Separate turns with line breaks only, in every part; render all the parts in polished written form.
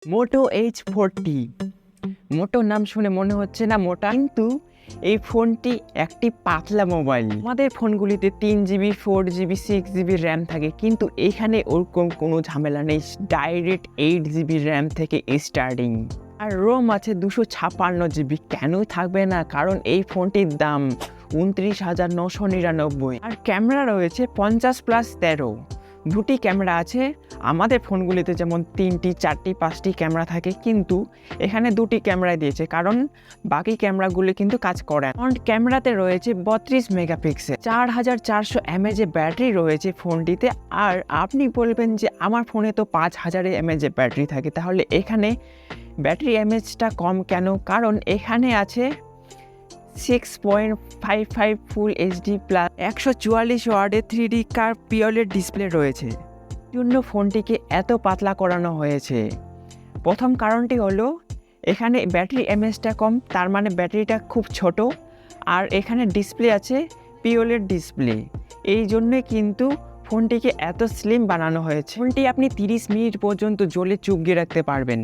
মোটো H40 মোটো নাম শুনে মনে হচ্ছে না মোটা, কিন্তু এই ফোনটি একটি পাতলা মোবাইল। আমাদের ফোনগুলিতে 3GB 4GB 6GB র্যাম থাকে, কিন্তু এখানে ওরকম কোনো ঝামেলা নেই। ডাইরেক্ট 8GB র্যাম থেকে স্টার্টিং, আর রোম আছে 256GB। কেন থাকবে না, কারণ এই ফোনটির দাম 29,999। আর ক্যামেরা রয়েছে 50+13। দুটি ক্যামেরা আছে। আমাদের ফোনগুলিতে যেমন 3টি 4টি 5টি ক্যামেরা থাকে, কিন্তু এখানে দুটি ক্যামেরা দিয়েছে, কারণ বাকি ক্যামেরাগুলি কিন্তু কাজ করে। ফ্রন্ট ক্যামেরাতে রয়েছে 32 মেগাপিক্সেল, 4400 mAh ব্যাটারি রয়েছে ফোনটিতে। আর আপনি বলবেন যে আমার ফোনে তো 5000 mAh ব্যাটারি থাকে, তাহলে এখানে ব্যাটারি এমএচটা কম কেন? কারণ এখানে আছে 6.55 ফুল এইচডি প্লাস 144 ওয়াটের 3D কার্ভ পিওলের ডিসপ্লে রয়েছে। জন্য ফোনটিকে এত পাতলা করানো হয়েছে। প্রথম কারণটি হলো এখানে ব্যাটারি এমএচটা কম, তার মানে ব্যাটারিটা খুব ছোট। আর এখানে ডিসপ্লে আছে পিওলের ডিসপ্লে, এই জন্যে কিন্তু ফোনটিকে এত স্লিম বানানো হয়েছে। ফোনটি আপনি 30 মিনিট পর্যন্ত জ্বলে চুগিয়ে রাখতে পারবেন,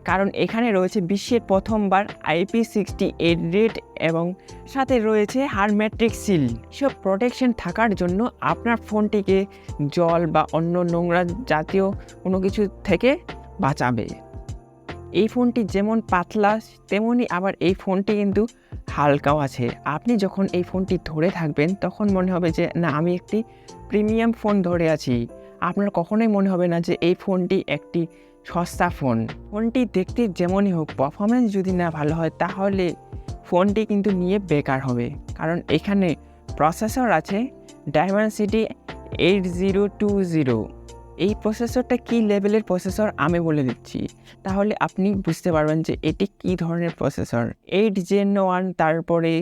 কারণ এখানে রয়েছে বিশ্বের প্রথমবার IP68 রেট এবং সাথে রয়েছে হারমেট্রিক সিল। সব প্রোটেকশন থাকার জন্য আপনার ফোনটিকে জল বা অন্য নোংরা জাতীয় কোনো কিছু থেকে বাঁচাবে। এই ফোনটি যেমন পাতলা, তেমনি আবার এই ফোনটি কিন্তু হালকাও আছে। আপনি যখন এই ফোনটি ধরে থাকবেন তখন মনে হবে যে না, আমি একটি প্রিমিয়াম ফোন ধরে আছি। আপনার কখনোই মনে হবে না যে এই ফোনটি একটি সস্তা ফোন। ফোনটি দেখতে যেমনই হোক, পারফরমেন্স যদি না ভালো হয় তাহলে ফোনটি কিন্তু নিয়ে বেকার হবে। কারণ এখানে প্রসেসর আছে ডায়মেনসিটি 8020। এই প্রসেসরটা কী লেভেলের প্রসেসর আমি বলে দিচ্ছি, তাহলে আপনি বুঝতে পারবেন যে এটি কী ধরনের প্রসেসর। 8 Gen 1, তারপরে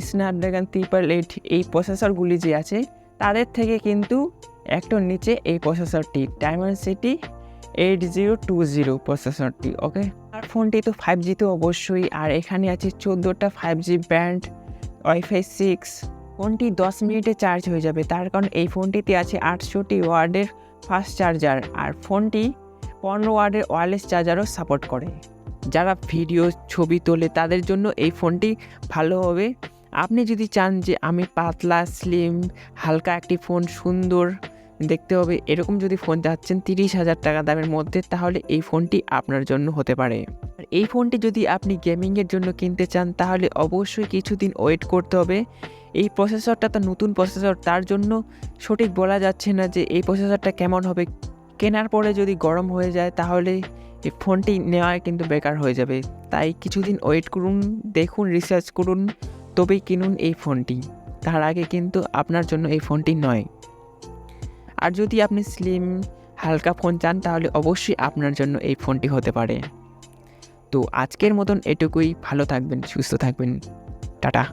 স্ন্যাপড্রাগন 888, এই প্রসেসরগুলি যে আছে তাদের থেকে কিন্তু একটু নিচে এই প্রসেসরটি ডায়মেনসিটি 8020 প্রসেসরটি। ওকে, আর ফোনটি তো 5G তো অবশ্যই। আর এখানে আছে 14টা 5G ব্যান্ড, ওয়াইফাই 6। ফোনটি 10 মিনিটে চার্জ হয়ে যাবে, তার কারণ এই ফোনটিতে আছে 800 ওয়াটের ফাস্ট চার্জার। আর ফোনটি 15 ওয়াটের ওয়্যারলেস চার্জারও সাপোর্ট করে। যারা ভিডিও ছবি তোলে তাদের জন্য এই ফোনটি ভালো হবে। আপনি যদি চান যে আমি পাতলা স্লিম হালকা একটি ফোন, সুন্দর দেখতে হবে, এরকম যদি ফোন চাচ্ছেন 30,000 টাকা দামের মধ্যে, তাহলে এই ফোনটি আপনার জন্য হতে পারে। আর এই ফোনটি যদি আপনি গেমিংয়ের জন্য কিনতে চান তাহলে অবশ্যই কিছুদিন ওয়েট করতে হবে। এই প্রসেসরটা তো নতুন প্রসেসর, তার জন্য সঠিক বলা যাচ্ছে না যে এই প্রসেসরটা কেমন হবে। কেনার পরে যদি গরম হয়ে যায় তাহলে এই ফোনটি নেওয়া কিন্তু বেকার হয়ে যাবে। তাই কিছুদিন ওয়েট করুন, দেখুন, রিসার্চ করুন, তবেই কিনুন এই ফোনটি। তার আগে কিন্তু আপনার জন্য এই ফোনটি নয়। আর যদি আপনি স্লিম হালকা ফোন চান তাহলে অবশ্যই আপনার জন্য এই ফোনটি হতে পারে। তো আজকের মতন এটুকুই। ভালো থাকবেন, সুস্থ থাকবেন, টাটা।